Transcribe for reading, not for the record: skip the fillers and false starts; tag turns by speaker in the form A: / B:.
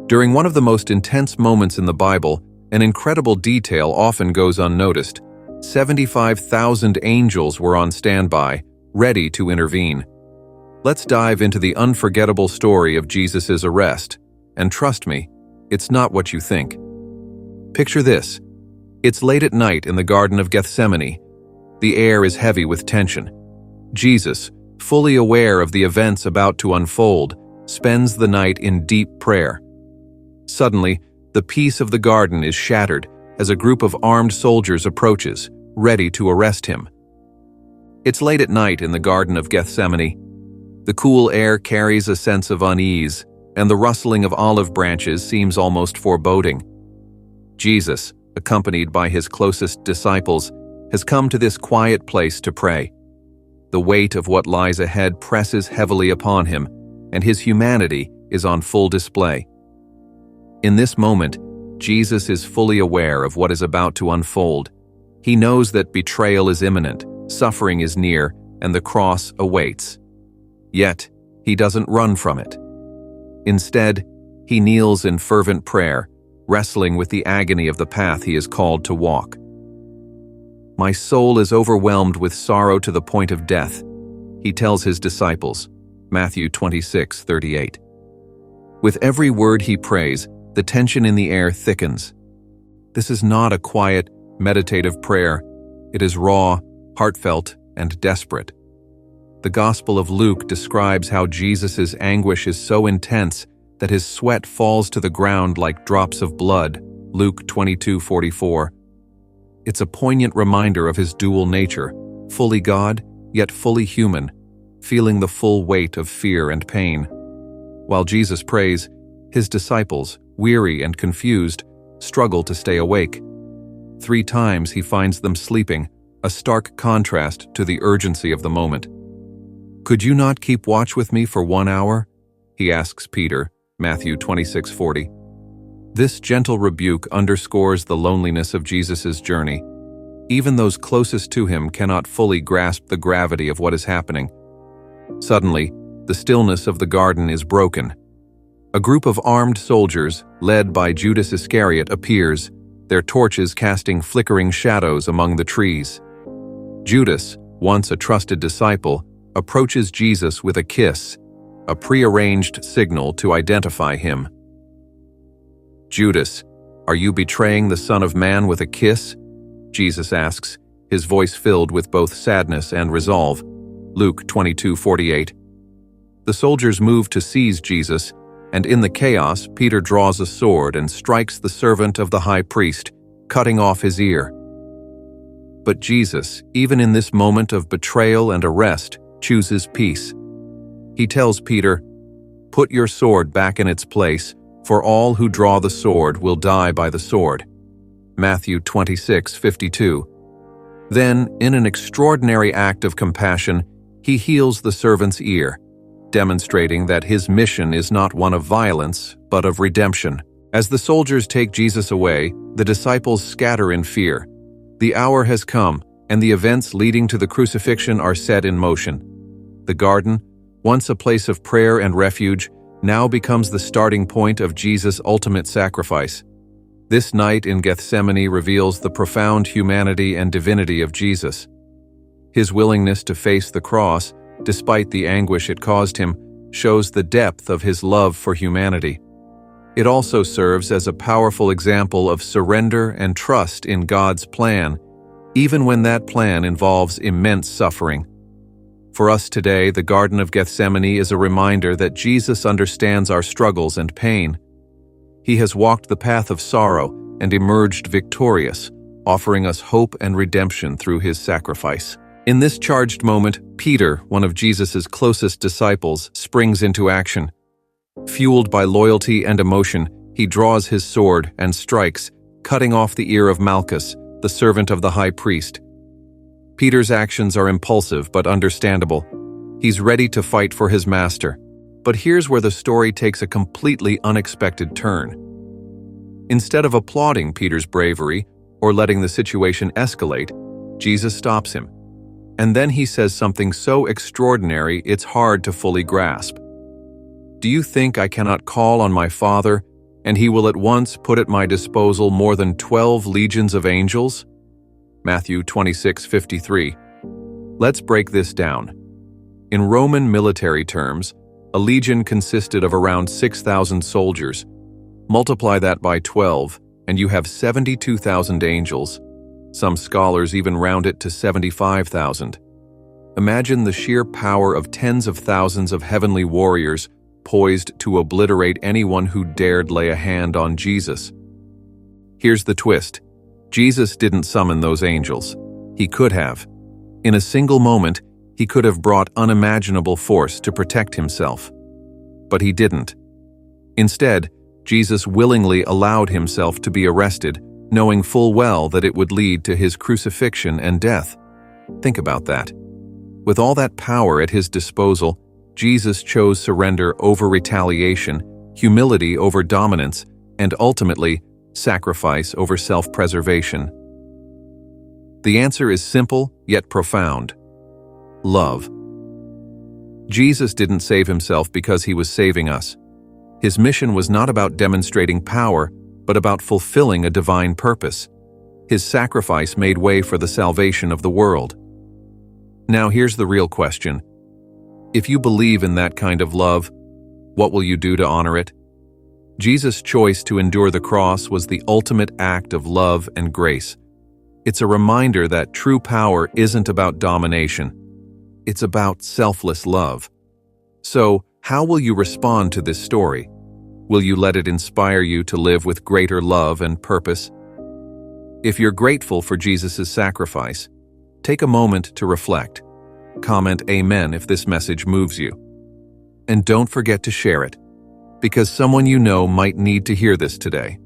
A: During one of the most intense moments in the Bible, an incredible detail often goes unnoticed. 75,000 angels were on standby, ready to intervene. Let's dive into the unforgettable story of Jesus' arrest. And trust me, it's not what you think. Picture this. It's late at night in the Garden of Gethsemane. The air is heavy with tension. Jesus, fully aware of the events about to unfold, spends the night in deep prayer. Suddenly, the peace of the garden is shattered as a group of armed soldiers approaches, ready to arrest him. It's late at night in the Garden of Gethsemane. The cool air carries a sense of unease, and the rustling of olive branches seems almost foreboding. Jesus, accompanied by his closest disciples, has come to this quiet place to pray. The weight of what lies ahead presses heavily upon him, and his humanity is on full display. In this moment, Jesus is fully aware of what is about to unfold. He knows that betrayal is imminent, suffering is near, and the cross awaits. Yet, he doesn't run from it. Instead, he kneels in fervent prayer, wrestling with the agony of the path he is called to walk. "My soul is overwhelmed with sorrow to the point of death," he tells his disciples, Matthew 26:38. With every word he prays, the tension in the air thickens. This is not a quiet, meditative prayer. It is raw, heartfelt, and desperate. The Gospel of Luke describes how Jesus' anguish is so intense that his sweat falls to the ground like drops of blood, Luke 22:44. It's a poignant reminder of his dual nature, fully God, yet fully human, feeling the full weight of fear and pain. While Jesus prays, his disciples, weary and confused, struggle to stay awake. 3 times he finds them sleeping, a stark contrast to the urgency of the moment. "Could you not keep watch with me for 1 hour?" he asks Peter, Matthew 26:40. This gentle rebuke underscores the loneliness of Jesus' journey. Even those closest to him cannot fully grasp the gravity of what is happening. Suddenly, the stillness of the garden is broken. A group of armed soldiers, led by Judas Iscariot, appears, their torches casting flickering shadows among the trees. Judas, once a trusted disciple, approaches Jesus with a kiss, a prearranged signal to identify him. "Judas, are you betraying the Son of Man with a kiss?" Jesus asks, his voice filled with both sadness and resolve. Luke 22:48. The soldiers move to seize Jesus, and in the chaos, Peter draws a sword and strikes the servant of the high priest, cutting off his ear. But Jesus, even in this moment of betrayal and arrest, chooses peace. He tells Peter, "Put your sword back in its place, for all who draw the sword will die by the sword." Matthew 26:52. Then, in an extraordinary act of compassion, he heals the servant's ear, demonstrating that his mission is not one of violence, but of redemption. As the soldiers take Jesus away, the disciples scatter in fear. The hour has come, and the events leading to the crucifixion are set in motion. The garden, once a place of prayer and refuge, now becomes the starting point of Jesus' ultimate sacrifice. This night in Gethsemane reveals the profound humanity and divinity of Jesus. His willingness to face the cross, despite the anguish it caused him, shows the depth of his love for humanity. It also serves as a powerful example of surrender and trust in God's plan, even when that plan involves immense suffering. For us today, the Garden of Gethsemane is a reminder that Jesus understands our struggles and pain. He has walked the path of sorrow and emerged victorious, offering us hope and redemption through his sacrifice. In this charged moment, Peter, one of Jesus' closest disciples, springs into action. Fueled by loyalty and emotion, he draws his sword and strikes, cutting off the ear of Malchus, the servant of the high priest. Peter's actions are impulsive but understandable. He's ready to fight for his master. But here's where the story takes a completely unexpected turn. Instead of applauding Peter's bravery or letting the situation escalate, Jesus stops him. And then he says something so extraordinary it's hard to fully grasp. "Do you think I cannot call on my Father, and he will at once put at my disposal more than 12 legions of angels? Matthew 26:53. Let's break this down. In Roman military terms, a legion consisted of around 6,000 soldiers. Multiply that by 12, and you have 72,000 angels. Some scholars even round it to 75,000. Imagine the sheer power of tens of thousands of heavenly warriors poised to obliterate anyone who dared lay a hand on Jesus. Here's the twist. Jesus didn't summon those angels. He could have. In a single moment, he could have brought unimaginable force to protect himself. But he didn't. Instead, Jesus willingly allowed himself to be arrested, knowing full well that it would lead to his crucifixion and death. Think about that. With all that power at his disposal, Jesus chose surrender over retaliation, humility over dominance, and ultimately, sacrifice over self-preservation. The answer is simple yet profound. Love. Jesus didn't save himself because he was saving us. His mission was not about demonstrating power, but about fulfilling a divine purpose. His sacrifice made way for the salvation of the world. Now here's the real question. If you believe in that kind of love, what will you do to honor it? Jesus' choice to endure the cross was the ultimate act of love and grace. It's a reminder that true power isn't about domination. It's about selfless love. So, how will you respond to this story? Will you let it inspire you to live with greater love and purpose? If you're grateful for Jesus' sacrifice, take a moment to reflect. Comment Amen if this message moves you. And don't forget to share it, because someone you know might need to hear this today.